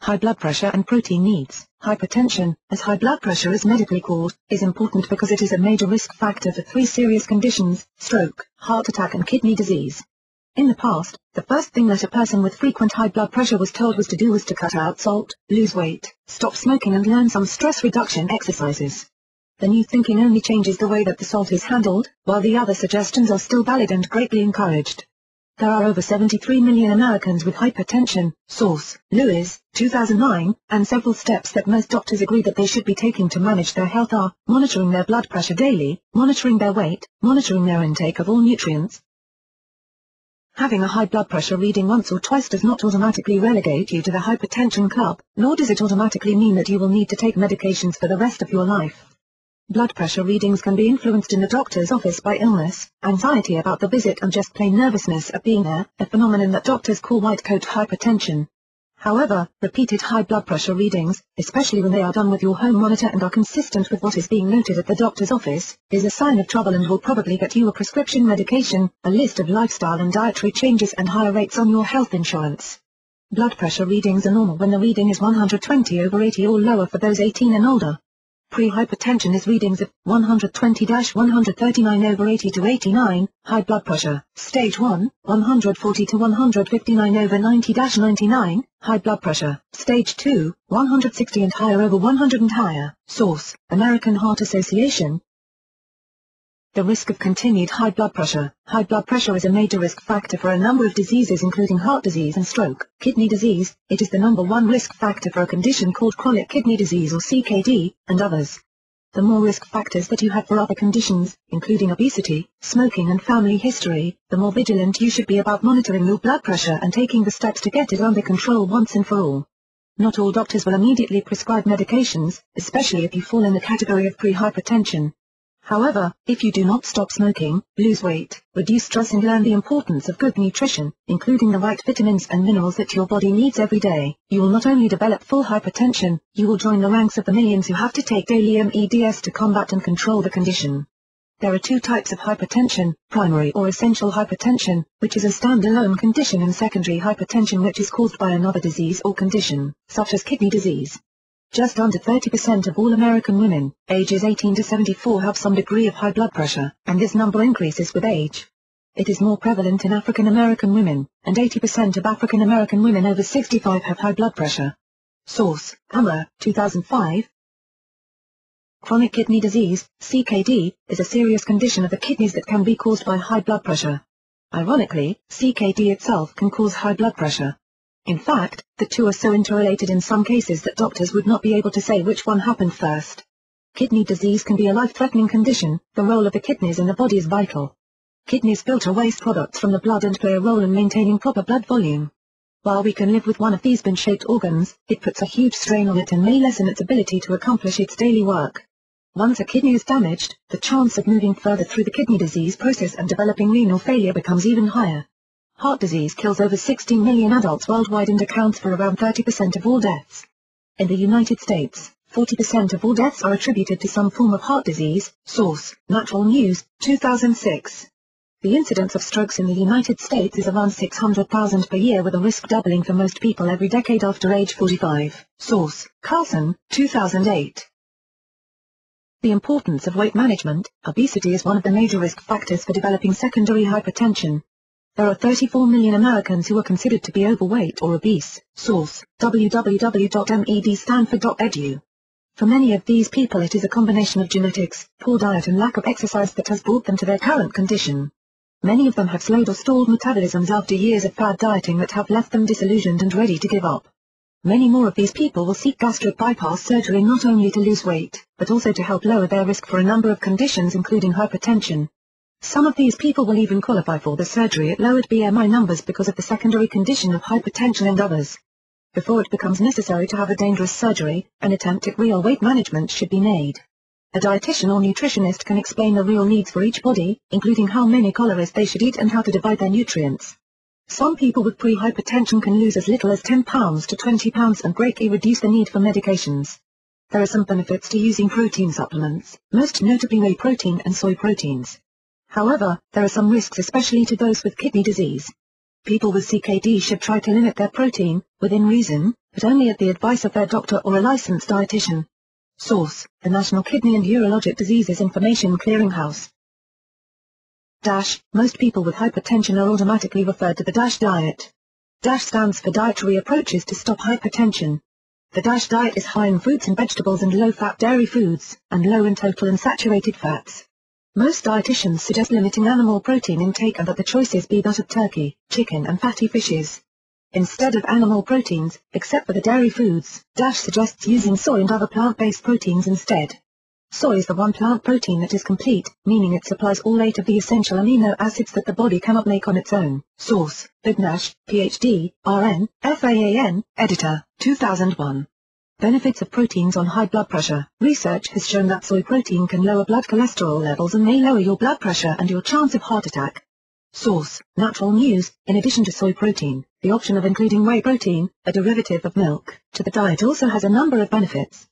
high blood pressure and protein needs. Hypertension, as high blood pressure is medically called, is important because it is a major risk factor for 3 serious conditions: stroke, heart attack and kidney disease. In the past, the first thing that a person with frequent high blood pressure was told was to do was to cut out salt, lose weight, stop smoking and learn some stress reduction exercises. The new thinking only changes the way that the salt is handled, while the other suggestions are still valid and greatly encouraged. There are over 73 million Americans with hypertension, source, Lewis, 2009, and several steps that most doctors agree that they should be taking to manage their health are, monitoring their blood pressure daily, monitoring their weight, monitoring their intake of all nutrients. Having a high blood pressure reading once or twice does not automatically relegate you to the hypertension club, nor does it automatically mean that you will need to take medications for the rest of your life. Blood pressure readings can be influenced in the doctor's office by illness, anxiety about the visit and just plain nervousness at being there, a phenomenon that doctors call white coat hypertension. However, repeated high blood pressure readings, especially when they are done with your home monitor and are consistent with what is being noted at the doctor's office, is a sign of trouble and will probably get you a prescription medication, a list of lifestyle and dietary changes and higher rates on your health insurance. Blood pressure readings are normal when the reading is 120/80 or lower for those 18 and older. Pre-hypertension is readings of 120/139/80 to 89, high blood pressure, stage 1, 140/159/90-99, high blood pressure, stage 2, 160 and higher over 100 and higher, source, American Heart Association. The risk of continued high blood pressure. High blood pressure is a major risk factor for a number of diseases including heart disease and stroke, kidney disease. It is the #1 risk factor for a condition called chronic kidney disease or CKD, and others. The more risk factors that you have for other conditions, including obesity, smoking and family history, the more vigilant you should be about monitoring your blood pressure and taking the steps to get it under control once and for all. Not all doctors will immediately prescribe medications, especially if you fall in the category of pre-hypertension. However, if you do not stop smoking, lose weight, reduce stress and learn the importance of good nutrition, including the right vitamins and minerals that your body needs every day, you will not only develop full hypertension, you will join the ranks of the millions who have to take daily meds to combat and control the condition. There are 2 types of hypertension, primary or essential hypertension, which is a standalone condition, and secondary hypertension, which is caused by another disease or condition, such as kidney disease. Just under 30% of all American women, ages 18 to 74, have some degree of high blood pressure, and this number increases with age. It is more prevalent in African American women, and 80% of African American women over 65 have high blood pressure. Source, Hammer, 2005. Chronic kidney disease, CKD, is a serious condition of the kidneys that can be caused by high blood pressure. Ironically, CKD itself can cause high blood pressure. In fact, the two are so interrelated in some cases that doctors would not be able to say which one happened first. Kidney disease can be a life-threatening condition. The role of the kidneys in the body is vital. Kidneys filter waste products from the blood and play a role in maintaining proper blood volume. While we can live with one of these bin-shaped organs, it puts a huge strain on it and may lessen its ability to accomplish its daily work. Once a kidney is damaged, the chance of moving further through the kidney disease process and developing renal failure becomes even higher. Heart disease kills over 16 million adults worldwide and accounts for around 30% of all deaths. In the United States, 40% of all deaths are attributed to some form of heart disease. Source, Natural News, 2006. The incidence of strokes in the United States is around 600,000 per year, with a risk doubling for most people every decade after age 45. Source, Carlson, 2008. The importance of weight management. Obesity is one of the major risk factors for developing secondary hypertension. There are 34 million Americans who are considered to be overweight or obese. Source, www.medstanford.edu. For many of these people it is a combination of genetics, poor diet and lack of exercise that has brought them to their current condition. Many of them have slowed or stalled metabolisms after years of bad dieting that have left them disillusioned and ready to give up. Many more of these people will seek gastric bypass surgery not only to lose weight, but also to help lower their risk for a number of conditions including hypertension. Some of these people will even qualify for the surgery at lowered BMI numbers because of the secondary condition of hypertension and others. Before it becomes necessary to have a dangerous surgery, an attempt at real weight management should be made. A dietitian or nutritionist can explain the real needs for each body, including how many calories they should eat and how to divide their nutrients. Some people with pre-hypertension can lose as little as 10 pounds to 20 pounds and greatly reduce the need for medications. There are some benefits to using protein supplements, most notably whey protein and soy proteins. However, there are some risks, especially to those with kidney disease. People with CKD should try to limit their protein, within reason, but only at the advice of their doctor or a licensed dietitian. Source: the National Kidney and Urologic Diseases Information Clearinghouse. Most people with hypertension are automatically referred to the diet. Stands for Dietary Approaches to Stop Hypertension. The diet is high in fruits and vegetables and low-fat dairy foods, and low in total and saturated fats. Most dietitians suggest limiting animal protein intake and that the choices be that of turkey, chicken and fatty fishes. Instead of animal proteins, except for the dairy foods, suggests using soy and other plant-based proteins instead. Soy is the one plant protein that is complete, meaning it supplies all 8 of the essential amino acids that the body cannot make on its own. Source: Vignesh, Ph.D., RN, FAAN, Editor, 2001. Benefits of proteins on high blood pressure. Research has shown that soy protein can lower blood cholesterol levels and may lower your blood pressure and your chance of heart attack. Source: Natural News. In addition to soy protein, the option of including whey protein, a derivative of milk, to the diet also has a number of benefits.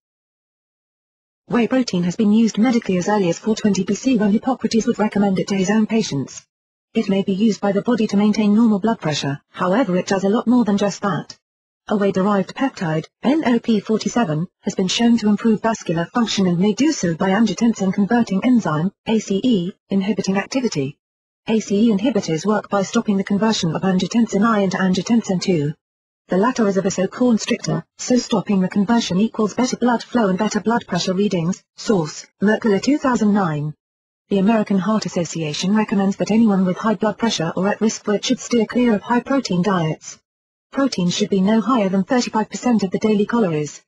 Whey protein has been used medically as early as 420 BC when Hippocrates would recommend it to his own patients. It may be used by the body to maintain normal blood pressure, however it does a lot more than just that. A whey-derived peptide, NOP47, has been shown to improve vascular function and may do so by angiotensin-converting enzyme, ACE, inhibiting activity. ACE inhibitors work by stopping the conversion of angiotensin I into angiotensin II. The latter is a vasoconstrictor, so stopping the conversion equals better blood flow and better blood pressure readings. Source: Mercola 2009. The American Heart Association recommends that anyone with high blood pressure or at risk for it should steer clear of high-protein diets. Protein should be no higher than 35% of the daily calories.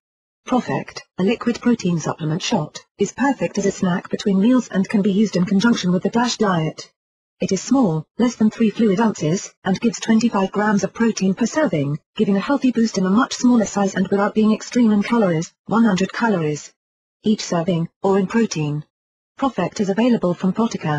ProfectR, a liquid protein supplement shot, is perfect as a snack between meals and can be used in conjunction with the diet. It is small, less than 3 fluid ounces, and gives 25 grams of protein per serving, giving a healthy boost in a much smaller size and without being extreme in calories, 100 calories each serving, or in protein. ProfectR is available from Protica.